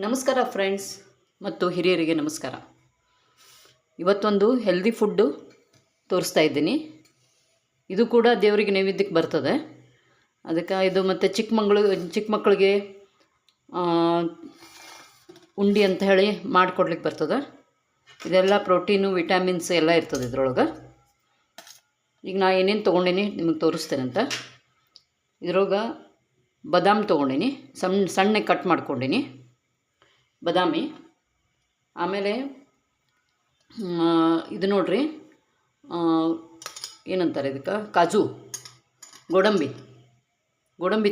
ನಮಸ್ಕಾರ ಫ್ರೆಂಡ್ಸ್ ಮತ್ತು ಹಿರಿಯರಿಗೆ ನಮಸ್ಕಾರ. ಇವತ್ತೊಂದು ಹೆಲ್ದಿ ಫುಡ್ಡು ತೋರಿಸ್ತಾ ಇದ್ದೀನಿ. ಇದು ಕೂಡ ದೇವರಿಗೆ ನೈವೇದ್ಯಕ್ಕೆ ಬರ್ತದೆ. ಅದಕ್ಕೆ ಇದು ಮತ್ತು ಚಿಕ್ಕ ಮಕ್ಕಳಿಗೆ ಉಂಡೆ ಅಂತ ಹೇಳಿ ಮಾಡಿಕೊಡ್ಲಿಕ್ಕೆ ಬರ್ತದೆ. ಇದೆಲ್ಲ ಪ್ರೋಟೀನು ವಿಟಮಿನ್ಸ್ ಎಲ್ಲ ಇರ್ತದೆ ಇದ್ರೊಳಗೆ. ಈಗ ನಾ ಏನೇನು ತೊಗೊಂಡೀನಿ ನಿಮಗೆ ತೋರಿಸ್ತೇನಂತ. ಇದ್ರೊಳಗೆ ಬಾದಾಮಿ ತೊಗೊಂಡೀನಿ, ಸಣ್ಣ ಕಟ್ ಮಾಡ್ಕೊಂಡೀನಿ ಬಾದಾಮಿ. ಆಮೇಲೆ ಇದು ನೋಡ್ರಿ, ಏನಂತಾರೆ ಇದಕ್ಕೆ, ಕಾಜು, ಗೋಡಂಬಿ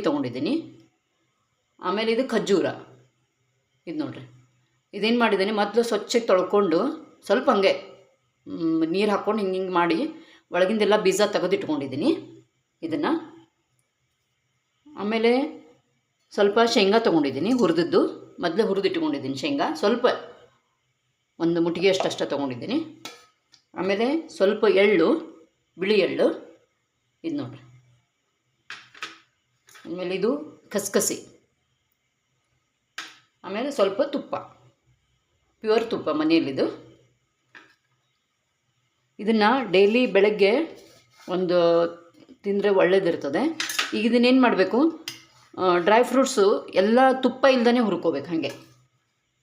ತೊಗೊಂಡಿದ್ದೀನಿ. ಆಮೇಲೆ ಇದು ಖರ್ಜೂರ. ಇದು ನೋಡ್ರಿ, ಇದೇನು ಮಾಡಿದ್ದೀನಿ, ಮೊದಲು ಸ್ವಚ್ಛಗೆ ತೊಳ್ಕೊಂಡು ಸ್ವಲ್ಪ ಹಂಗೆ ನೀರು ಹಾಕ್ಕೊಂಡು ಹಿಂಗೆ ಮಾಡಿ ಒಳಗಿಂದೆಲ್ಲ ಬೀಜ ತೆಗೆದಿಟ್ಕೊಂಡಿದ್ದೀನಿ ಇದನ್ನು. ಆಮೇಲೆ ಸ್ವಲ್ಪ ಶೇಂಗಾ ತೊಗೊಂಡಿದ್ದೀನಿ, ಹುರಿದಿದ್ದು. ಮೊದಲೇ ಹುರಿದಿಟ್ಕೊಂಡಿದ್ದೀನಿ ಶೇಂಗಾ, ಸ್ವಲ್ಪ ಒಂದು ಮುಟ್ಟಿಗೆ ಅಷ್ಟು ತೊಗೊಂಡಿದ್ದೀನಿ. ಆಮೇಲೆ ಸ್ವಲ್ಪ ಎಳ್ಳು, ಬಿಳಿ ಎಳ್ಳು, ಇದು ನೋಡ್ರಿ. ಆಮೇಲೆ ಇದು ಕಸಕಸಿ. ಆಮೇಲೆ ಸ್ವಲ್ಪ ತುಪ್ಪ, ಪ್ಯೂರ್ ತುಪ್ಪ ಮನೆಯಲ್ಲಿದು. ಇದನ್ನು ಡೈಲಿ ಬೆಳಗ್ಗೆ ಒಂದು ತಿಂದರೆ ಒಳ್ಳೇದಿರ್ತದೆ. ಈಗ ಇದನ್ನೇನು ಮಾಡಬೇಕು, ಡ್ರೈ ಫ್ರೂಟ್ಸು ಎಲ್ಲ ತುಪ್ಪ ಇಲ್ದೇ ಹುರ್ಕೋಬೇಕು. ಹಾಗೆ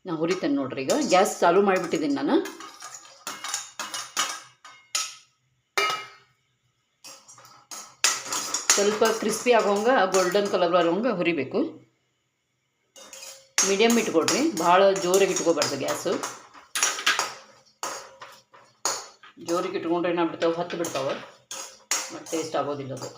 ನಾನು ಹುರಿತೇನೆ ನೋಡ್ರಿ. ಈಗ ಗ್ಯಾಸ್ ಚಾಲೂ ಮಾಡಿಬಿಟ್ಟಿದ್ದೀನಿ ನಾನು. ಸ್ವಲ್ಪ ಕ್ರಿಸ್ಪಿ ಆಗೋಂಗೆ, ಗೋಲ್ಡನ್ ಕಲರ್ ಬರೋಂಗೆ ಹುರಿಬೇಕು. ಮೀಡಿಯಮ್ ಇಟ್ಕೊಳ್ರಿ, ಭಾಳ ಜೋರಾಗಿ ಇಟ್ಕೋಬಾರ್ದು ಗ್ಯಾಸು. ಜೋರಿಗೆ ಇಟ್ಕೊಂಡ್ರೆ ಏನಾಗ್ಬಿಡ್ತಾವೆ, ಹತ್ತು ಬಿಡ್ತಾವೆ, ಮತ್ತು ಟೇಸ್ಟ್ ಆಗೋದಿಲ್ಲ ಅದು.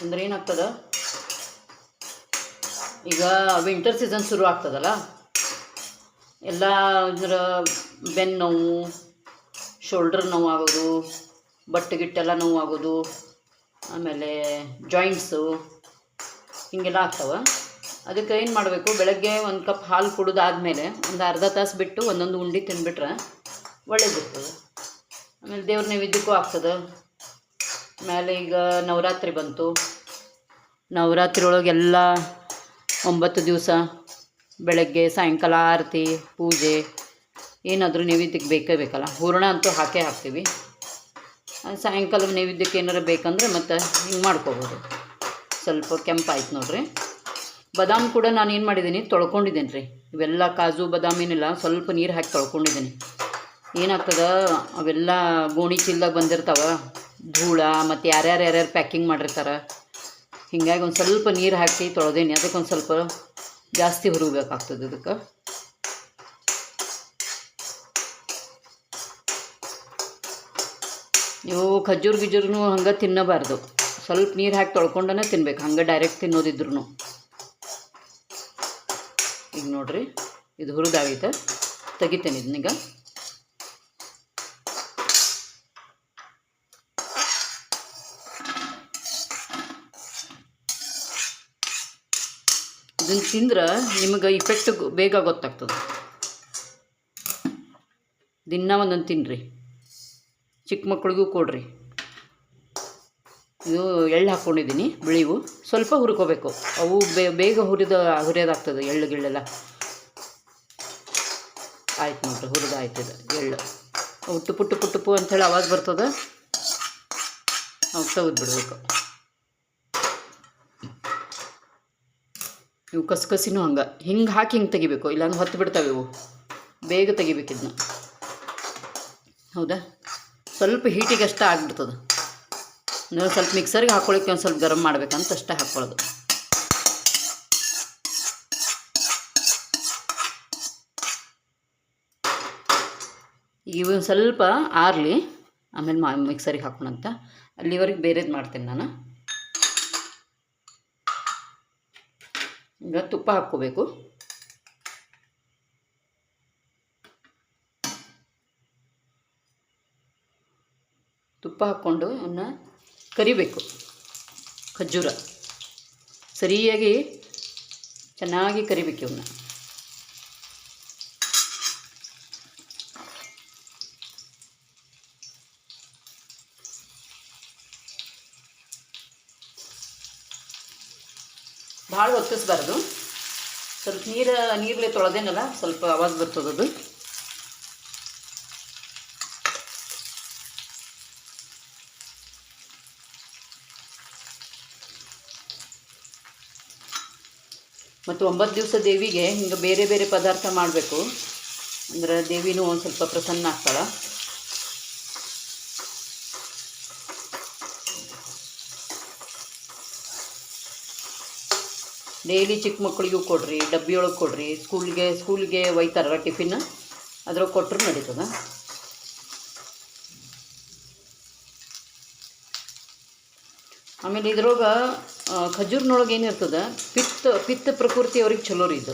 ಅಂದರೆ ಏನಾಗ್ತದೆ, ಈಗ ವಿಂಟರ್ ಸೀಸನ್ ಶುರು ಆಗ್ತದಲ್ಲ, ಎಲ್ಲ ಇದರ ಬೆನ್ನು ನೋವು, ಶೋಲ್ಡರ್ ನೋವು ಆಗೋದು, ಬಟ್ಟೆಗಿಟ್ಟೆಲ್ಲ ನೋವು ಆಗೋದು, ಆಮೇಲೆ ಜಾಯಿಂಟ್ಸು ಹೀಗೆಲ್ಲ ಆಗ್ತವೆ. ಅದಕ್ಕೆ ಏನು ಮಾಡಬೇಕು, ಬೆಳಗ್ಗೆ ಒಂದು ಕಪ್ ಹಾಲು ಕುಡಿದಾದ್ಮೇಲೆ ಒಂದು ಅರ್ಧ ತಾಸು ಬಿಟ್ಟು ಒಂದೊಂದು ಉಂಡೆ ತಿಂದುಬಿಟ್ರೆ ಒಳ್ಳೇದಿರ್ತದೆ. ಆಮೇಲೆ ದೇವ್ರ ನೈವೇದ್ಯಕ್ಕೂ ಆಗ್ತದೆ. ಆಮೇಲೆ ಈಗ ನವರಾತ್ರಿ ಬಂತು. ನವರಾತ್ರಿ ಒಳಗೆಲ್ಲ 9 ದಿವಸ ಬೆಳಗ್ಗೆ ಸಾಯಂಕಾಲ ಆರತಿ, ಪೂಜೆ, ಏನಾದರೂ ನೈವೇದ್ಯಕ್ಕೆ ಬೇಕೇ ಬೇಕಲ್ಲ. ಹೂರಣ ಅಂತೂ ಹಾಕೇ ಹಾಕ್ತೀವಿ. ಸಾಯಂಕಾಲ ನೈವೇದ್ಯಕ್ಕೆ ಏನಾರು ಬೇಕಂದ್ರೆ ಮತ್ತು ಹಿಂಗೆ ಮಾಡ್ಕೋಬೋದು. ಸ್ವಲ್ಪ ಕೆಂಪಾಯ್ತು ನೋಡಿರಿ. ಬಾದಾಮಿ ಕೂಡ ನಾನು ಏನು ಮಾಡಿದ್ದೀನಿ, ತೊಳ್ಕೊಂಡಿದ್ದೀನಿ ರೀ. ಇವೆಲ್ಲ ಕಾಜು ಬಾದಾಮಿನೆಲ್ಲ ಸ್ವಲ್ಪ ನೀರು ಹಾಕಿ ತೊಳ್ಕೊಂಡಿದ್ದೀನಿ. ಏನಾಗ್ತದೆ, ಅವೆಲ್ಲ ಗೋಣಿ ಚೀಲದಾಗ ಬಂದಿರ್ತಾವೆ, ಧೂಳ, ಮತ್ತು ಯಾರ್ಯಾರು ಪ್ಯಾಕಿಂಗ್ ಮಾಡಿರ್ತಾರೆ. ಹೀಗಾಗಿ ಒಂದು ಸ್ವಲ್ಪ ನೀರು ಹಾಕಿ ತೊಳೆದೇನಿ. ಅದಕ್ಕೆ ಒಂದು ಸ್ವಲ್ಪ ಜಾಸ್ತಿ ಹುರಿಬೇಕಾಗ್ತದೆ. ಅದಕ್ಕೆ ನೀವು ಗಿಜೂರ್ನು ಹಂಗೆ ತಿನ್ನಬಾರ್ದು. ಸ್ವಲ್ಪ ನೀರು ಹಾಕಿ ತೊಳ್ಕೊಂಡೇ ತಿನ್ಬೇಕು, ಹಂಗೆ ಡೈರೆಕ್ಟ್ ತಿನ್ನೋದಿದ್ರು. ಈಗ ನೋಡಿರಿ, ಇದು ಹುರಿದಾಗೈತೆ, ತೆಗಿತೇನೆ ಇದನ್ನೀಗ. ಇದನ್ನು ತಿಂದ್ರೆ ನಿಮಗೆ ಇಫೆಕ್ಟ್ ಬೇಗ ಗೊತ್ತಾಗ್ತದೆ. ದಿನ ಒಂದೊಂದು ತಿನ್ನಿರಿ, ಚಿಕ್ಕ ಮಕ್ಳಿಗೂ ಕೊಡ್ರಿ. ಇದು ಎಳ್ಳು ಹಾಕ್ಕೊಂಡಿದ್ದೀನಿ, ಬಿಳಿವು. ಸ್ವಲ್ಪ ಹುರ್ಕೋಬೇಕು, ಅವು ಬೇಗ ಹುರಿಯೋದಾಗ್ತದೆ. ಎಳ್ಳು ಗಿಳ್ಳೆಲ್ಲ ಆಯ್ತು ನೋಡ್ರಿ, ಹುರಿದಾಯ್ತದೆ ಎಳ್ಳು. ಟುಪ್ಪು ಅಂಥೇಳಿ ಆವಾಜ್ ಬರ್ತದೆ, ಅವು ತೆಗೆದು ಬಿಡಬೇಕು. ಇವು ಕಸಕಸಿನೂ ಹಿಂಗೆ ಹಾಕಿ ಹಿಂಗೆ ತೆಗಿಬೇಕು, ಇಲ್ಲಾಂದ್ರೆ ಹೊತ್ತು ಬಿಡ್ತಾವೆ ಇವು. ಬೇಗ ತೆಗಿಬೇಕು ಇದನ್ನ. ಹೌದಾ, ಸ್ವಲ್ಪ ಹೀಟಿಗೆ ಅಷ್ಟೇ ಆಗಿಬಿಡ್ತದೆ. ನೀವು ಸ್ವಲ್ಪ ಮಿಕ್ಸರ್ಗೆ ಹಾಕ್ಕೊಳ್ಳಿಕ್ಕೆ ಒಂದು ಸ್ವಲ್ಪ ಗರಂ ಮಾಡ್ಬೇಕಂತ ಅಷ್ಟೇ ಹಾಕ್ಕೊಳ್ಳೋದು. ಇವು ಸ್ವಲ್ಪ ಆರಲಿ, ಆಮೇಲೆ ಮಿಕ್ಸರಿಗೆ ಹಾಕೋಣಂತ. ಅಲ್ಲಿವರೆಗೆ ಬೇರೆದು ಮಾಡ್ತೇನೆ ನಾನು. ಈಗ ತುಪ್ಪ ಹಾಕ್ಕೋಬೇಕು. ತುಪ್ಪ ಹಾಕ್ಕೊಂಡು ಅವನ್ನ ಕರಿಬೇಕು. ಖರ್ಜೂರ ಸರಿಯಾಗಿ ಚೆನ್ನಾಗಿ ಕರಿಬೇಕು ಇವನ್ನ. ಭಾಳ ಒತ್ತಿಸ್ಬಾರ್ದು. ಸ್ವಲ್ಪ ನೀರಲ್ಲೇ ತೊಳೆದೇನಲ್ಲ, ಸ್ವಲ್ಪ ಆವಾಜ್ ಬರ್ತದದು. ಮತ್ತು 9 ದಿವಸ ದೇವಿಗೆ ಹಿಂಗೆ ಬೇರೆ ಬೇರೆ ಪದಾರ್ಥ ಮಾಡಬೇಕು. ಅಂದ್ರೆ ದೇವಿನೂ ಒಂದು ಸ್ವಲ್ಪ ಪ್ರಸನ್ನ ಆಗ್ತಾಳೆ. ಡೈಲಿ ಚಿಕ್ಕ ಮಕ್ಕಳಿಗೂ ಕೊಡ್ರಿ, ಡಬ್ಬಿಯೊಳಗೆ ಕೊಡ್ರಿ. ಸ್ಕೂಲಿಗೆ ಒಯ್ತಾರಲ್ಲ ಟಿಫಿನ್, ಅದ್ರೊಳಗೆ ಕೊಟ್ಟರು ನಡೀತದ. ಆಮೇಲೆ ಇದ್ರೊಳಗೆ ಖಜೂರ್ನೊಳಗೆ ಏನಿರ್ತದೆ, ಪಿತ್ತ ಪ್ರಕೃತಿಯವ್ರಿಗೆ ಚಲೋ ರೀ ಇದು.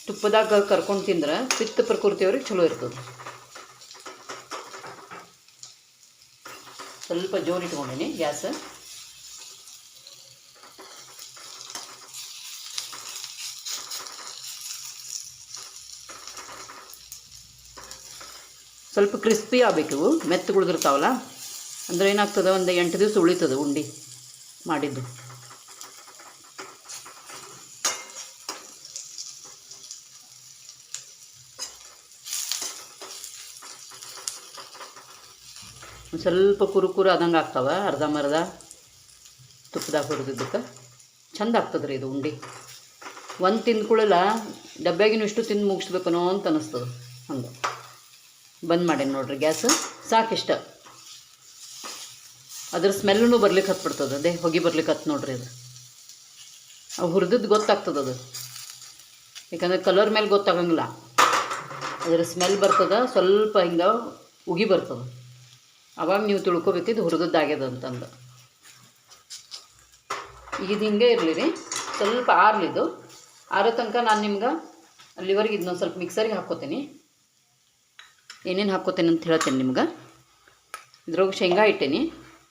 ತುಪ್ಪದಾಗ ಕರ್ಕೊಂಡು ತಿಂದ್ರೆ ಪಿತ್ತ ಪ್ರಕೃತಿಯವ್ರಿಗೆ ಚಲೋ ಇರ್ತದೆ. ಸ್ವಲ್ಪ ಜೋರು ಇಟ್ಕೊಂಡೀನಿ ಗ್ಯಾಸ್. ಸ್ವಲ್ಪ ಕ್ರಿಸ್ಪಿ ಆಗಬೇಕು ಇವು, ಮೆತ್ತಗುಳಿದಿರ್ತಾವಲ್ಲ. ಅಂದರೆ ಏನಾಗ್ತದೆ, ಒಂದು 8 ದಿವಸ ಉಳಿತದೆ ಉಂಡೆ ಮಾಡಿದ್ದು. ಒಂದು ಸ್ವಲ್ಪ ಕುರುಕುರು ಆದಂಗೆ ಆಗ್ತಾವೆ, ಅರ್ಧಂಬರ್ಧ ತುಪ್ಪದಾಗ ಹುರಿದಿದ್ದಕ್ಕೆ ಚಂದ ಆಗ್ತದೆ ರೀ ಇದು ಉಂಡೆ. ಒಂದು ತಿಂದ್ಕೊಳ್ಳಲ್ಲ, ಡಬ್ಬ್ಯಾಗಿನೂ ಇಷ್ಟು ತಿಂದು ಮುಗಿಸ್ಬೇಕನೋ ಅಂತ ಅನ್ನಿಸ್ತದೆ. ಹಂಗೆ ಬಂದ್ ಮಾಡೇನಿ ನೋಡ್ರಿ ಗ್ಯಾಸ್. ಸಾಕಿಷ್ಟ. ಅದ್ರ ಸ್ಮೆಲ್ಲೂ ಬರ್ಲಿಕ್ಕೆ ಹತ್ಬಿಡ್ತದೆ, ಅದೇ ಹೊಗೆ ಬರ್ಲಿಕ್ಕೆ ಹತ್ತು ನೋಡ್ರಿ. ಅದು ಹುರಿದದ್ದು ಗೊತ್ತಾಗ್ತದೆ ಅದು, ಯಾಕಂದರೆ ಕಲರ್ ಮೇಲೆ ಗೊತ್ತಾಗಂಗಿಲ್ಲ. ಅದರ ಸ್ಮೆಲ್ ಬರ್ತದೆ, ಸ್ವಲ್ಪ ಹಿಂಗೆ ಉಗಿ ಬರ್ತದೆ. ಅವಾಗ ನೀವು ತಿಳ್ಕೊಬೇಕು ಇದು ಹುರಿದದ್ದಾಗ್ಯದ ಅಂತಂದು. ಈಗ ಇದು ಹಿಂಗೆ ಇರಲಿ ರೀ, ಸ್ವಲ್ಪ ಆರ್ಲಿದು. ಆರೋ ತನಕ ನಾನು ನಿಮ್ಗೆ ಅಲ್ಲಿವರೆಗೆ ಇದನ್ನೊಂದು ಸ್ವಲ್ಪ ಮಿಕ್ಸರ್ಗೆ ಹಾಕ್ಕೋತೀನಿ. ಏನೇನು ಹಾಕ್ಕೋತೀನಿ ಅಂತ ಹೇಳ್ತೀನಿ ನಿಮ್ಗೆ. ಇದ್ರೊಳಗೆ ಶೇಂಗಾ ಇಟ್ಟೇನಿ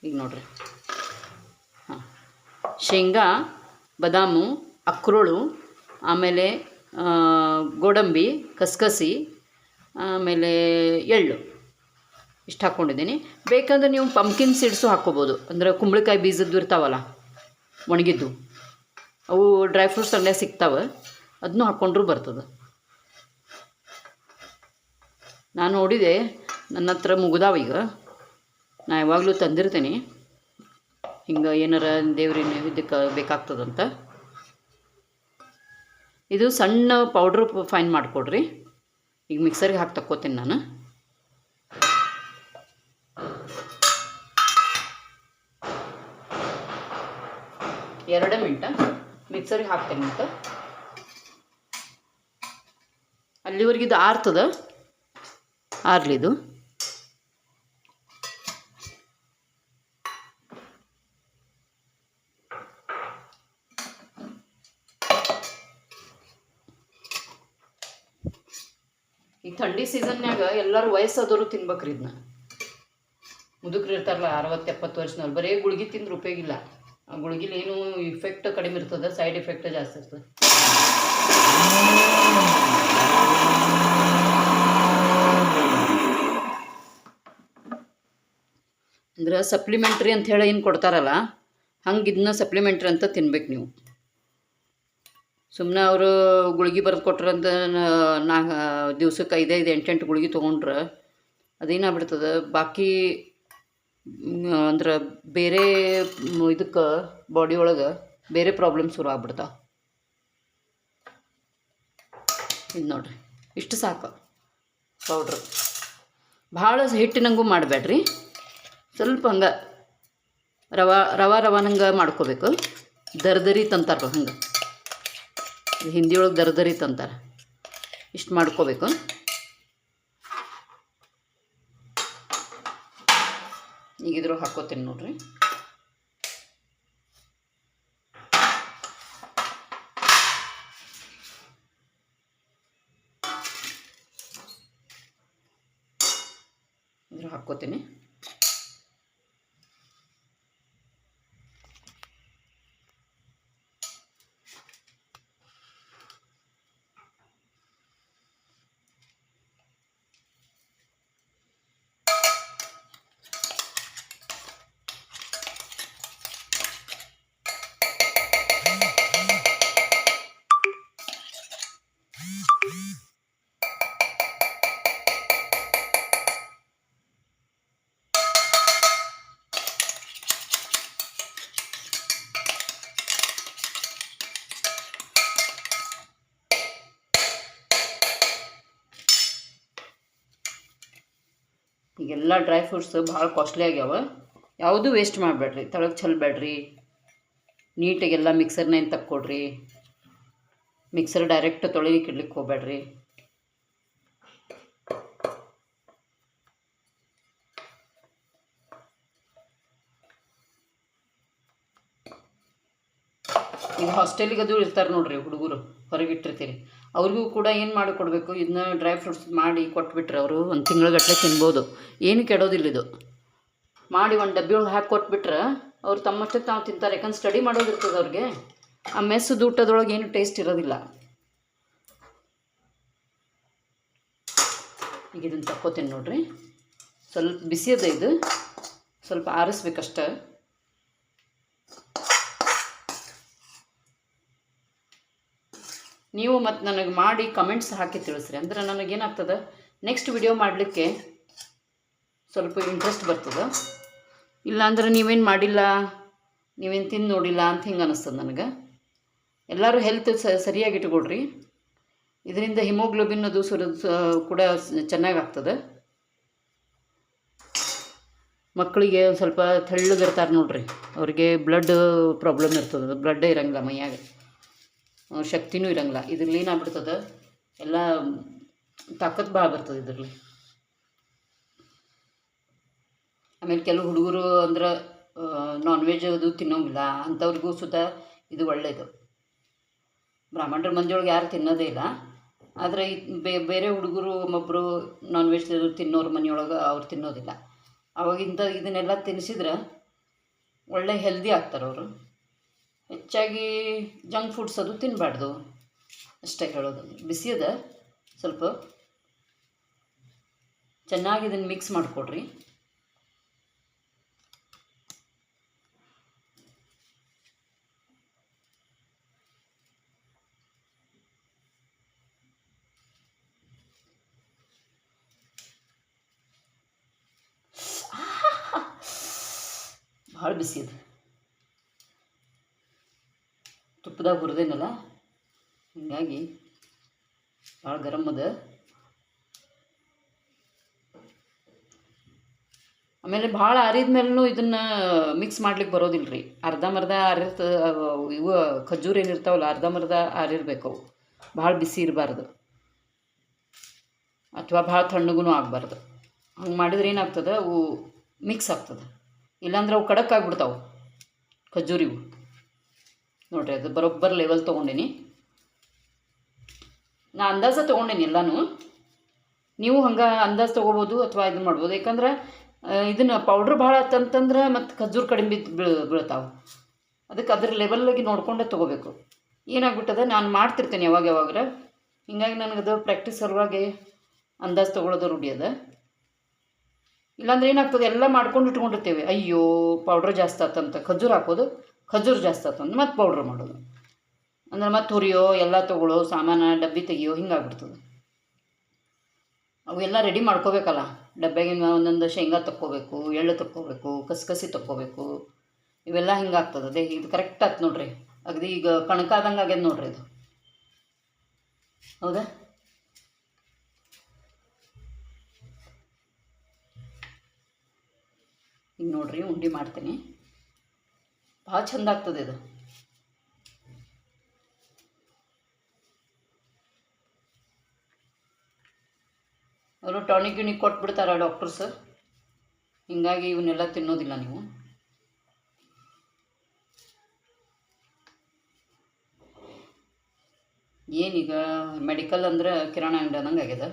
ಈಗ ನೋಡ್ರಿ. ಹಾಂ, ಶೇಂಗಾ, ಬಾದಾಮು, ಅಕ್ರೋಳು, ಆಮೇಲೆ ಗೋಡಂಬಿ, ಕಸ್ಕಸಿ, ಆಮೇಲೆ ಎಳ್ಳು ಇಷ್ಟು ಹಾಕ್ಕೊಂಡಿದ್ದೀನಿ. ಬೇಕಂದ್ರೆ ನೀವು ಪಂಪ್ಕಿನ್ ಸೀಡ್ಸು ಹಾಕ್ಕೋಬೋದು. ಅಂದರೆ ಕುಂಬಳಕಾಯಿ ಬೀಜದ್ದು ಇರ್ತಾವಲ್ಲ ಒಣಗಿದ್ದು, ಅವು ಡ್ರೈ ಫ್ರೂಟ್ಸ್ ಅಂಗಡಿಯಾಗ ಸಿಗ್ತಾವೆ, ಅದನ್ನೂ ಹಾಕ್ಕೊಂಡ್ರೂ ಬರ್ತದೆ. ನಾನು ನೋಡಿದೆ, ನನ್ನ ಹತ್ರ ಮುಗ್ದಾವ ಈಗ. ನಾ ಯಾವಾಗಲೂ ತಂದಿರ್ತೀನಿ ಹಿಂಗೆ ಏನಾರ ದೇವ್ರಿಗೆ ನೈವೇದ್ಯಕ್ಕೆ ಬೇಕಾಗ್ತದಂತ. ಇದು ಸಣ್ಣ ಪೌಡ್ರ್ ಫೈನ್ ಮಾಡಿಕೊಡ್ರಿ. ಈಗ ಮಿಕ್ಸರ್ಗೆ ಹಾಕಿ ತಕ್ಕೋತೀನಿ ನಾನು. ಎರಡೇ ಮಿನಿಟ ಮಿಕ್ಸರ್ಗೆ ಹಾಕ್ತೇನೆ. ಮತ್ತು ಅಲ್ಲಿವರೆಗೆ ಇದು ಆರ್ಲಿದು. ಈ ಥಂಡಿ ಸೀಸನ್ಯಾಗ ಎಲ್ಲರೂ ವಯಸ್ಸಾದವರು ತಿನ್ಬೇಕ್ರಿ ಇದನ್ನ. ಮುದುಕರು ಇರ್ತಾರಲ್ಲ 60-70 ವರ್ಷದವ್ರು, ಬರೀ ಗುಳಿಗೆ ತಿಂದ್ರೆ ಉಪಯೋಗ ಇಲ್ಲ. ಆ ಗುಳಿಗಿಲಿ ಏನು ಇಫೆಕ್ಟ್ ಕಡಿಮೆ ಇರ್ತದೆ, ಸೈಡ್ ಎಫೆಕ್ಟ್ ಜಾಸ್ತಿ ಇರ್ತದೆ. ಅಂದ್ರೆ ಸಪ್ಲಿಮೆಂಟ್ರಿ ಅಂತ ಹೇಳಿ ಏನು ಕೊಡ್ತಾರಲ್ಲ, ಹಂಗೆ ಇದನ್ನ ಸಪ್ಲಿಮೆಂಟ್ರಿ ಅಂತ ತಿನ್ಬೇಕು ನೀವು. ಸುಮ್ಮನೆ ಅವರು ಗುಳಿಗೆ ಬರೆದು ಕೊಟ್ರಂತ ದಿವ್ಸಕ್ಕೆ 5-8 ಗುಳಿಗೆ ತೊಗೊಂಡ್ರೆ ಅದೇನಾಗ್ಬಿಡ್ತದೆ, ಬಾಕಿ ಅಂದ್ರೆ ಬೇರೆ ಇದಕ್ಕೆ ಬಾಡಿ ಒಳಗೆ ಬೇರೆ ಪ್ರಾಬ್ಲಮ್ ಶುರು ಆಗ್ಬಿಡ್ತಾವೆ. ಇದು ನೋಡ್ರಿ, ಇಷ್ಟು ಸಾಕು ಪೌಡ್ರು. ಭಾಳ ಹಿಟ್ಟಿನಂಗೂ ಮಾಡಬೇಡ್ರಿ, ಸ್ವಲ್ಪ ಹಂಗೆ ರವಾನಂಗೆ ಮಾಡ್ಕೋಬೇಕು. ದರ್ದರಿ ತಂತಾರ ಹಂಗೆ, ಹಿಂದಿಯೊಳಗೆ ದರ್ದರಿ ತಂತಾರೆ. ಇಷ್ಟು ಮಾಡ್ಕೋಬೇಕು. ಈಗ ಇದ್ರೊಳಗೆ ಹಾಕ್ಕೋತೀನಿ ನೋಡ್ರಿ. ಇದ್ರ ಹಾಕ್ಕೋತೀನಿ. ಈಗೆಲ್ಲ ಡ್ರೈ ಫ್ರೂಟ್ಸ್ ಭಾಳ ಕಾಸ್ಟ್ಲಿ ಆಗ್ಯಾವ. ಯಾವುದೂ ವೇಸ್ಟ್ ಮಾಡಬೇಡ್ರಿ, ತಳಗೆ ಚೆಲ್ಲಬೇಡ್ರಿ. ನೀಟಾಗೆಲ್ಲ ಮಿಕ್ಸರ್ನೇನು ತಕ್ಕೊಡ್ರಿ. ಮಿಕ್ಸರ್ ಡೈರೆಕ್ಟ್ ತೊಳಿಲಿಕ್ಕೆ ಇಡ್ಲಿಕ್ಕೆ ಹೋಗ್ಬೇಡ್ರಿ. ಈಗ ಹಾಸ್ಟೆಲಿಗೆ ಅದು ಇರ್ತಾರೆ ನೋಡ್ರಿ ಹುಡುಗರು, ಹೊರಗಿಟ್ಟಿರ್ತೀರಿ, ಅವ್ರಿಗೂ ಕೂಡ ಏನು ಮಾಡಿ ಕೊಡಬೇಕು, ಇದನ್ನ ಡ್ರೈ ಫ್ರೂಟ್ಸ್ ಮಾಡಿ ಕೊಟ್ಬಿಟ್ರೆ ಅವರು ಒಂದು ತಿಂಗಳಗಟ್ಟಲೆ ತಿನ್ಬೋದು. ಏನು ಕೆಡೋದಿಲ್ಲ ಇದು. ಮಾಡಿ ಒಂದು ಡಬ್ಬಿ ಒಳಗೆ ಹಾಕಿ ಕೊಟ್ಬಿಟ್ರೆ ಅವ್ರು ತಮ್ಮಷ್ಟಕ್ಕೆ ತಾವು ತಿಂತಾರೆ. ಯಾಕಂದ್ರೆ ಸ್ಟಡಿ ಮಾಡೋದಿರ್ತದೆ ಅವ್ರಿಗೆ. ಆ ಮೆಸ್ಸು ಊಟದೊಳಗೆ ಏನು ಟೇಸ್ಟ್ ಇರೋದಿಲ್ಲ. ಈಗ ಇದನ್ನು ತಕ್ಕೋತೀನಿ ನೋಡ್ರಿ. ಸ್ವಲ್ಪ ಬಿಸಿ ಅದ, ಇದು ಸ್ವಲ್ಪ ಆರಿಸ್ಬೇಕಷ್ಟೆ. ನೀವು ಮತ್ತು ನನಗೆ ಮಾಡಿ ಕಮೆಂಟ್ಸ್ ಹಾಕಿ ತಿಳಿಸ್ರಿ. ಅಂದ್ರೆ ನನಗೇನಾಗ್ತದೆ, ನೆಕ್ಸ್ಟ್ ವಿಡಿಯೋ ಮಾಡಲಿಕ್ಕೆ ಸ್ವಲ್ಪ ಇಂಟ್ರೆಸ್ಟ್ ಬರ್ತದೆ. ಇಲ್ಲಾಂದ್ರೆ ನೀವೇನು ಮಾಡಿಲ್ಲ, ನೀವೇನು ತಿಂದು ನೋಡಿಲ್ಲ ಅಂತ ಹಿಂಗೆ ಅನ್ನಿಸ್ತದೆ ನನಗೆ. ಎಲ್ಲರೂ ಹೆಲ್ತ್ ಸರಿಯಾಗಿ ಇಟ್ಕೊಳ್ರಿ. ಇದರಿಂದ ಹಿಮೋಗ್ಲೋಬಿನ್ ಅದು ಕೂಡ ಚೆನ್ನಾಗಾಗ್ತದೆ. ಮಕ್ಕಳಿಗೆ ಒಂದು ಸ್ವಲ್ಪ ತೆಳ್ಳಗಿರ್ತಾರೆ ನೋಡ್ರಿ, ಅವರಿಗೆ ಬ್ಲಡ್ ಪ್ರಾಬ್ಲಮ್ ಇರ್ತದೆ, ಬ್ಲಡ್ಡೇ ಇರಂಗಿಲ್ಲ ಮೈಯಾಗ, ಶಕ್ತಿನೂ ಇರಂಗಿಲ್ಲ. ಇದ್ರಲ್ಲಿ ಏನಾಗ್ಬಿಡ್ತದೆ, ಎಲ್ಲ ತಾಕತ್ತು ಭಾಳ ಬರ್ತದೆ ಇದರಲ್ಲಿ. ಆಮೇಲೆ ಕೆಲವು ಹುಡುಗರು ಅಂದ್ರೆ ನಾನ್ ವೆಜ್ ಅದು ತಿನ್ನೋಂಗಿಲ್ಲ, ಅಂಥವ್ರಿಗೂ ಸುತ ಇದು ಒಳ್ಳೆಯದು. ಬ್ರಾಹ್ಮಣರ ಮಂದಿಯೊಳಗೆ ಯಾರು ತಿನ್ನೋದೇ ಇಲ್ಲ. ಆದರೆ ಬೇರೆ ಹುಡುಗರು ಒಬ್ಬೊಬ್ಬರು ನಾನ್ ವೆಜ್ ತಿನ್ನೋರು ಮನೆಯೊಳಗೆ ಅವ್ರು ತಿನ್ನೋದಿಲ್ಲ. ಅವಾಗಿಂದ ಇದನ್ನೆಲ್ಲ ತಿನ್ನಿಸಿದ್ರೆ ಒಳ್ಳೆ ಹೆಲ್ದಿ ಆಗ್ತಾರೆ ಅವರು. ಹೆಚ್ಚಾಗಿ ಜಂಕ್ ಫುಡ್ಸ್ ಅದು ತಿನ್ನಬಾರ್ದು ಅಷ್ಟೇ ಹೇಳೋದು. ಬಿಸಿ ಅದ, ಸ್ವಲ್ಪ ಚೆನ್ನಾಗಿ ಇದನ್ನು ಮಿಕ್ಸ್ ಮಾಡಿಕೊಡ್ರಿ. ಭಾಳ ಬಿಸಿ ಅದು, ತುಪ್ಪದಾಗ ಹುರಿದೇನಲ್ಲ, ಹೀಗಾಗಿ ಭಾಳ ಗರಮ್ ಅದ. ಆಮೇಲೆ ಭಾಳ ಆರಿದ ಮೇಲೂ ಇದನ್ನು ಮಿಕ್ಸ್ ಮಾಡ್ಲಿಕ್ಕೆ ಬರೋದಿಲ್ಲ ರೀ. ಅರ್ಧಂಬರ್ಧ ಇವು ಖರ್ಜೂರ ಏನಿರ್ತಾವಲ್ಲ, ಅರ್ಧಂಬರ್ಧ ಆರಿರ್ಬೇಕು ಅವು. ಭಾಳ ಬಿಸಿ ಇರಬಾರ್ದು ಅಥವಾ ಭಾಳ ತಣ್ಣಗೂ ಆಗಬಾರ್ದು. ಹಂಗೆ ಮಾಡಿದ್ರೆ ಏನಾಗ್ತದೆ, ಅವು ಮಿಕ್ಸ್ ಆಗ್ತದೆ. ಇಲ್ಲಾಂದ್ರೆ ಅವು ಖಡಕ್ ಆಗಿಬಿಡ್ತಾವೆ ಖರ್ಜೂರಿವು. ನೋಡಿರಿ, ಅದು ಬರೋಬ್ಬರ ಲೆವೆಲ್ ತೊಗೊಂಡೀನಿ. ನಾ ಅಂದಾಜು ತೊಗೊಂಡೇನಿ ಎಲ್ಲನೂ. ನೀವು ಹಂಗೆ ಅಂದಾಜು ತೊಗೋಬೋದು ಅಥವಾ ಇದನ್ನು ಮಾಡ್ಬೋದು. ಯಾಕಂದ್ರೆ ಇದನ್ನು ಪೌಡ್ರ್ ಭಾಳ ಆತಂತಂದ್ರೆ ಮತ್ತು ಖರ್ಜೂರು ಕಡಿಮೆ ಬೀಳ್ತಾವೆ. ಅದಕ್ಕೆ ಅದ್ರ ಲೆವೆಲ್ಲಾಗಿ ನೋಡ್ಕೊಂಡೇ ತೊಗೋಬೇಕು. ಏನಾಗ್ಬಿಟ್ಟದೆ, ನಾನು ಮಾಡ್ತಿರ್ತೇನೆ ಯಾವಾಗಾರ, ಹೀಗಾಗಿ ನನಗದು ಪ್ರಾಕ್ಟೀಸ್ ಸಲುವಾಗಿ ಅಂದಾಜು ತೊಗೊಳೋದು ರೂಢಿ ಅದ. ಇಲ್ಲಾಂದ್ರೆ ಏನಾಗ್ತದೆ, ಎಲ್ಲ ಮಾಡ್ಕೊಂಡು ಇಟ್ಕೊಂಡಿರ್ತೇವೆ, ಅಯ್ಯೋ ಪೌಡ್ರ್ ಜಾಸ್ತಿ ಆತಂತ ಖರ್ಜೂರು ಹಾಕೋದು, ಖರ್ಜೂರು ಜಾಸ್ತಿ ಆತಂತ ಮತ್ತು ಪೌಡ್ರ್ ಮಾಡೋದು. ಅಂದ್ರೆ ಮತ್ತು ಹುರಿಯೋ, ಎಲ್ಲ ತೊಗೊಳ್ಳೋ, ಸಾಮಾನು ಡಬ್ಬಿ ತೆಗಿಯೋ, ಹಿಂಗಾಗ್ಬಿಡ್ತದೆ. ಅವೆಲ್ಲ ರೆಡಿ ಮಾಡ್ಕೋಬೇಕಲ್ಲ. ಡಬ್ಬ್ಯಾಗಿನ ಒಂದೊಂದು ಶೇಂಗಾ ತಕ್ಕೋಬೇಕು, ಎಳ್ಳು ತಕ್ಕೋಬೇಕು, ಕಸಕಸಿ ತಕ್ಕೋಬೇಕು, ಇವೆಲ್ಲ ಹಿಂಗಾಗ್ತದೆ. ಅದೇ ಇದು ಕರೆಕ್ಟ್ ಆಗ್ತದೆ ನೋಡ್ರಿ. ಅಗದಿ ಈಗ ಕಣಕಾದಂಗೆ ಆಗ್ಯದ ನೋಡ್ರಿ ಇದು. ಹೌದಾ? ಈಗ ನೋಡ್ರಿ, ಉಂಡೆ ಮಾಡ್ತೀನಿ. ಭಾಳ ಚಂದ ಆಗ್ತದೆ ಇದು. ಅವರು ಟಾನಿಕ್ ಗಿಣಿಕ್ ಕೊಟ್ಬಿಡ್ತಾರೆ ಡಾಕ್ಟರ್ಸ್. ಹೀಗಾಗಿ ಇವನ್ನೆಲ್ಲ ತಿನ್ನೋದಿಲ್ಲ ನೀವು. ಏನೀಗ ಮೆಡಿಕಲ್ ಅಂದ್ರೆ ಕಿರಾಣಿ ಅಂಗಡಿ ಅನ್ನಂಗೆ ಆಗ್ಯದ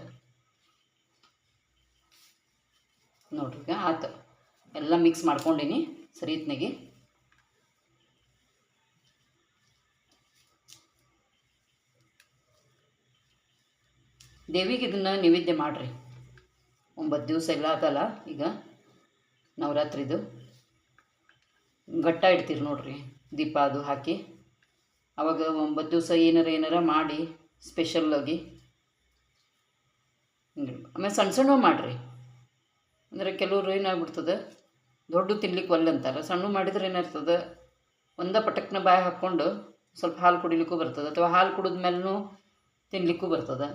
ನೋಡ್ರಿ. ಈಗ ಆಯ್ತು, ಎಲ್ಲ ಮಿಕ್ಸ್ ಮಾಡ್ಕೊಂಡೀನಿ ಸರಿತ್ನಾಗಿ. ದೇವಿಗೆ ಇದನ್ನು ನೈವೇದ್ಯ ಮಾಡಿರಿ. 9 ದಿವಸ ಎಲ್ಲ ಅದಲ್ಲ, ಈಗ ನವರಾತ್ರಿದು ಘಟ್ಟ ಇಡ್ತೀರಿ ನೋಡ್ರಿ, ದೀಪ ಅದು ಹಾಕಿ. ಆವಾಗ 9 ದಿವಸ ಏನಾರ ಮಾಡಿ ಸ್ಪೆಷಲ್ಲಾಗಿ ಹಿಂಗೆ. ಆಮೇಲೆ ಸಣ್ಣ ಸಣ್ಣ ಮಾಡಿರಿ, ಅಂದರೆ ಕೆಲವ್ರು ಏನಾಗ್ಬಿಡ್ತದೆ ದೊಡ್ಡ ತಿನ್ಲಿಕ್ಕೆ ಒಲ್ಲೆ ಅಂತಾರೆ. ಸಣ್ಣ ಮಾಡಿದ್ರೆ ಏನಾಗ್ತದೆ ಪಟಕ್ನ ಬಾಯಿ ಹಾಕ್ಕೊಂಡು ಸ್ವಲ್ಪ ಹಾಲು ಕುಡಿಲಿಕ್ಕೂ ಬರ್ತದೆ, ಅಥವಾ ಹಾಲು ಕುಡಿದ ಮೇಲೂ ತಿನ್ನಲಿಕ್ಕೂ ಬರ್ತದೆ.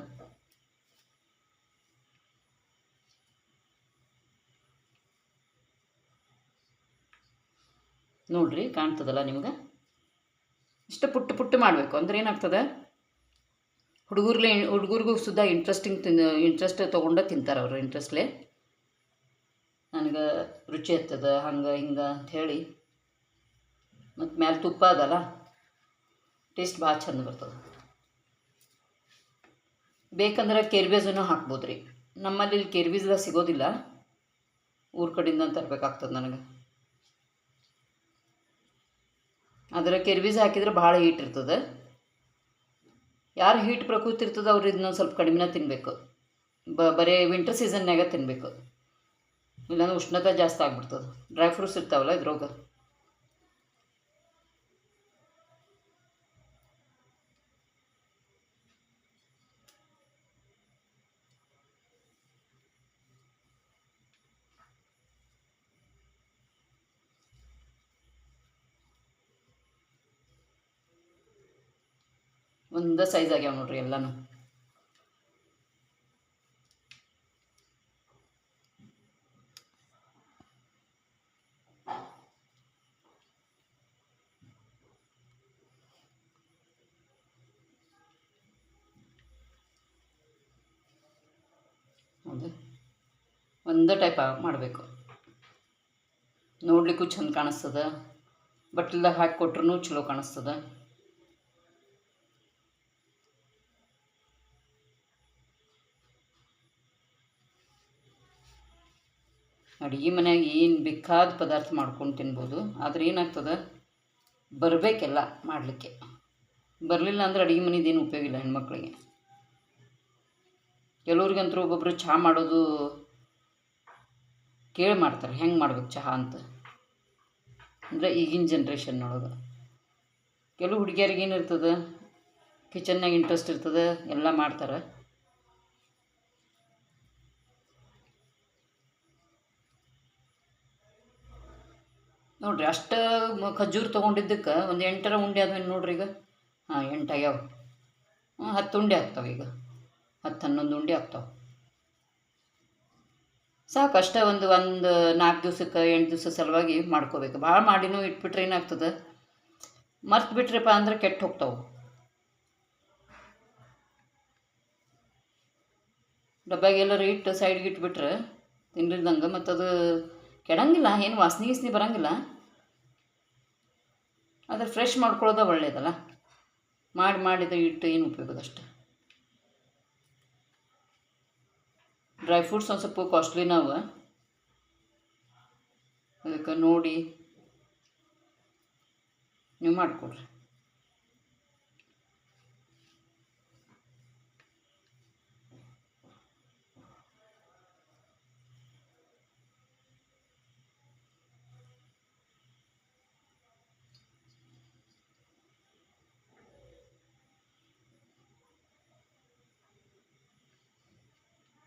ನೋಡ್ರಿ ಕಾಣ್ತದಲ್ಲ ನಿಮ್ಗೆ. ಇಷ್ಟು ಪುಟ್ಟು ಮಾಡಬೇಕು ಅಂದ್ರೆ ಏನಾಗ್ತದೆ, ಹುಡುಗರಿಗೂ ಸುದ್ದ ಇಂಟ್ರೆಸ್ಟ್ ತೊಗೊಂಡು ತಿಂತಾರೆ ಅವರು. ಇಂಟ್ರೆಸ್ಟ್ಲೇ ನನಗೆ ರುಚಿ ಹತ್ತದ ಹಂಗೆ ಹಿಂಗೆ ಅಂಥೇಳಿ. ಮತ್ತು ಮ್ಯಾಲೆ ತುಪ್ಪ ಅದಲ್ಲ, ಟೇಸ್ಟ್ ಭಾಳ ಚಂದ ಬರ್ತದೆ. ಬೇಕಂದ್ರೆ ಕೇರ್ಬೇಜನ್ನು ಹಾಕ್ಬೋದು ರೀ. ನಮ್ಮಲ್ಲಿ ಇಲ್ಲಿ ಕೇರ್ಬೀಜ ಸಿಗೋದಿಲ್ಲ, ಊರ ಕಡೆಯಿಂದ ತರಬೇಕಾಗ್ತದೆ ನನಗೆ. ಅದರ ಕೇರ್ಬೀಜ ಹಾಕಿದ್ರೆ ಭಾಳ ಹೀಟ್ ಇರ್ತದೆ. ಯಾರು ಹೀಟ್ ಪ್ರಕೃತಿ ಇರ್ತದೆ ಅವ್ರು ಇದನ್ನ ಸ್ವಲ್ಪ ಕಡಿಮೆನೇ ತಿನ್ನಬೇಕು. ಬರೀ ವಿಂಟರ್ ಸೀಸನ್ನಾಗ ತಿನ್ನಬೇಕು, ಇಲ್ಲಾಂದ್ರೆ ಉಷ್ಣತೆ ಜಾಸ್ತಿ ಆಗ್ಬಿಡ್ತದೆ. ಡ್ರೈ ಫ್ರೂಟ್ಸ್ ಇರ್ತಾವಲ್ಲ ಇದ್ರೊಳಗೆ. ಒಂದು ಸೈಜ್ ಆಗ್ಯಾವ ನೋಡ್ರಿ ಎಲ್ಲನೂ. ಹೌದು, ಒಂದೇ ಟೈಪ್ ಮಾಡಬೇಕು. ನೋಡ್ಲಿಕ್ಕೂ ಚಂದ ಕಾಣಿಸ್ತದೆ, ಬಟ್ಲದಾಗ ಹಾಕಿ ಕೊಟ್ರೂ ಚಲೋ ಕಾಣಿಸ್ತದೆ. ಅಡುಗೆ ಮನ್ಯಾಗ ಏನು ಬೇಕಾದ ಪದಾರ್ಥ ಮಾಡ್ಕೊಂಡು ತಿನ್ಬೋದು. ಆದರೆ ಏನಾಗ್ತದೆ, ಬರಬೇಕೆಲ್ಲ ಮಾಡಲಿಕ್ಕೆ. ಬರಲಿಲ್ಲ ಅಂದ್ರೆ ಅಡುಗೆ ಮನೆದೇನು ಉಪಯೋಗ ಇಲ್ಲ ಹೆಣ್ಮಕ್ಳಿಗೆ. ಕೆಲವ್ರಿಗಂತೂ ಒಬ್ಬೊಬ್ಬರು ಚಹಾ ಮಾಡೋದು ಕೇಳಿ ಮಾಡ್ತಾರೆ, ಹೆಂಗೆ ಮಾಡ್ಬೇಕು ಚಹಾ ಅಂತ. ಅಂದರೆ ಈಗಿನ ಜನ್ರೇಷನ್ನೊಳಗೆ ಕೆಲವು ಹುಡುಗಿಯರಿಗೆ ಏನಿರ್ತದೆ, ಕಿಚನ್ನಾಗ ಇಂಟ್ರೆಸ್ಟ್ ಇರ್ತದೆ, ಎಲ್ಲ ಮಾಡ್ತಾರೆ. ನೋಡಿರಿ ಅಷ್ಟು ಖಜೂರು ತೊಗೊಂಡಿದ್ದಕ್ಕೆ ಒಂದು 8 ಉಂಡೆ ಆದ್ಮೇಲೆ ನೋಡ್ರಿ ಈಗ. 8 ಆಗ್ಯಾವ. 10 ಉಂಡೆ ಆಗ್ತಾವೆ ಈಗ. 10-11 ಉಂಡೆ ಆಗ್ತಾವೆ. ಸಾಕು ಅಷ್ಟೇ. ಒಂದು 4 ದಿವ್ಸಕ್ಕೆ 8 ದಿವಸ ಸಲುವಾಗಿ ಮಾಡ್ಕೋಬೇಕು. ಭಾಳ ಮಾಡಿನೂ ಇಟ್ಬಿಟ್ರೆ ಏನಾಗ್ತದೆ, ಮರ್ತು ಬಿಟ್ರಪ್ಪ ಅಂದ್ರೆ ಕೆಟ್ಟು ಹೋಗ್ತಾವೆ. ಡಬ್ಬಾಗೆಲ್ಲರೂ ಇಟ್ಟು ಸೈಡ್ಗೆ ಇಟ್ಬಿಟ್ರೆ ತಿನ್ನಿಲ್ದಂಗೆ ಮತ್ತು ಅದು ಕೆಡಂಗಿಲ್ಲ, ಏನು ವಾಸನೆ ಬರೋಂಗಿಲ್ಲ. ಆದರೆ ಫ್ರೆಶ್ ಮಾಡ್ಕೊಳ್ಳೋದು ಒಳ್ಳೆಯದಲ್ಲ. ಮಾಡಿದ ಇಟ್ಟು ಏನು ಉಪಯೋಗದಷ್ಟು. ಡ್ರೈ ಫ್ರೂಟ್ಸ್ ಒಂದು ಸ್ವಲ್ಪ ಕಾಸ್ಟ್ಲಿ ನಾವು, ಅದಕ್ಕೆ ನೋಡಿ ನೀವು ಮಾಡಿಕೊಡ್ರಿ.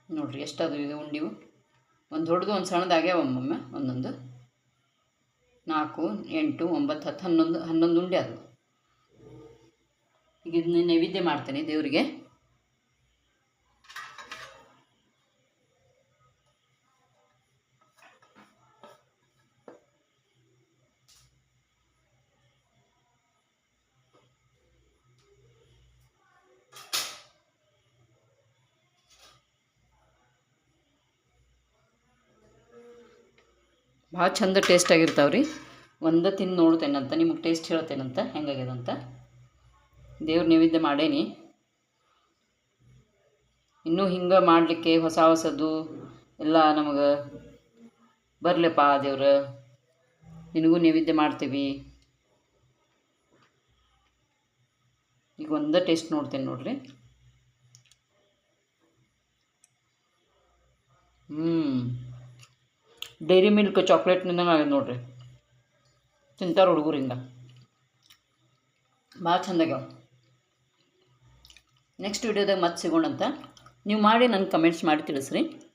ನೋಡಿರಿ ಎಷ್ಟಾದವು ಈಗ ಉಂಡಿವು. ಒಂದು ದೊಡ್ಡದು ಒಂದು ಸಣ್ಣದು ಆಗ್ಯಾವ. ಒಮ್ಮೊಮ್ಮೆ ಒಂದೊಂದು 4, 8, 9, 10, 11 ಉಂಡೆ ಅದು. ಈಗ ಇದನ್ನ ನೈವೇದ್ಯ ಮಾಡ್ತೇನೆ ದೇವರಿಗೆ. ಭಾಳ ಚಂದ ಟೇಸ್ಟ್ ಆಗಿರ್ತಾವೆ ರೀ. ಒಂದು ತಿಂದು ನೋಡ್ತೇನಂತ, ನಿಮಗೆ ಟೇಸ್ಟ್ ಹೇಳ್ತೇನಂತ ಹೆಂಗಾಗ್ಯದಂತ. ದೇವ್ರ ನೈವೇದ್ಯ ಮಾಡೇನಿ. ಇನ್ನೂ ಹಿಂಗೆ ಮಾಡಲಿಕ್ಕೆ ಹೊಸದು ಎಲ್ಲ ನಮಗೆ ಬರಲಪ್ಪ ದೇವ್ರ, ನಿನಗೂ ನೈವೇದ್ಯ ಮಾಡ್ತೀವಿ. ಈಗ ಒಂದೇ ಟೇಸ್ಟ್ ನೋಡ್ತೇನೆ ನೋಡ್ರಿ. ಡೈರಿ ಮಿಲ್ಕ್ ಚಾಕ್ಲೇಟ್ನಿಂದ ಆಗಿದೆ ನೋಡ್ರಿ. ತಿಂತಾರೆ ಹುಡುಗರು ಹಿಂಗೆ, ಭಾಳ ಚಂದಾಗ್ಯಾವ. ನೆಕ್ಸ್ಟ್ ವಿಡಿಯೋದಾಗ ಮತ್ತೆ ಸಿಗೋಣಂತ. ನೀವು ಮಾಡಿ ನನಗೆ ಕಮೆಂಟ್ಸ್ ಮಾಡಿ ತಿಳಿಸ್ರಿ.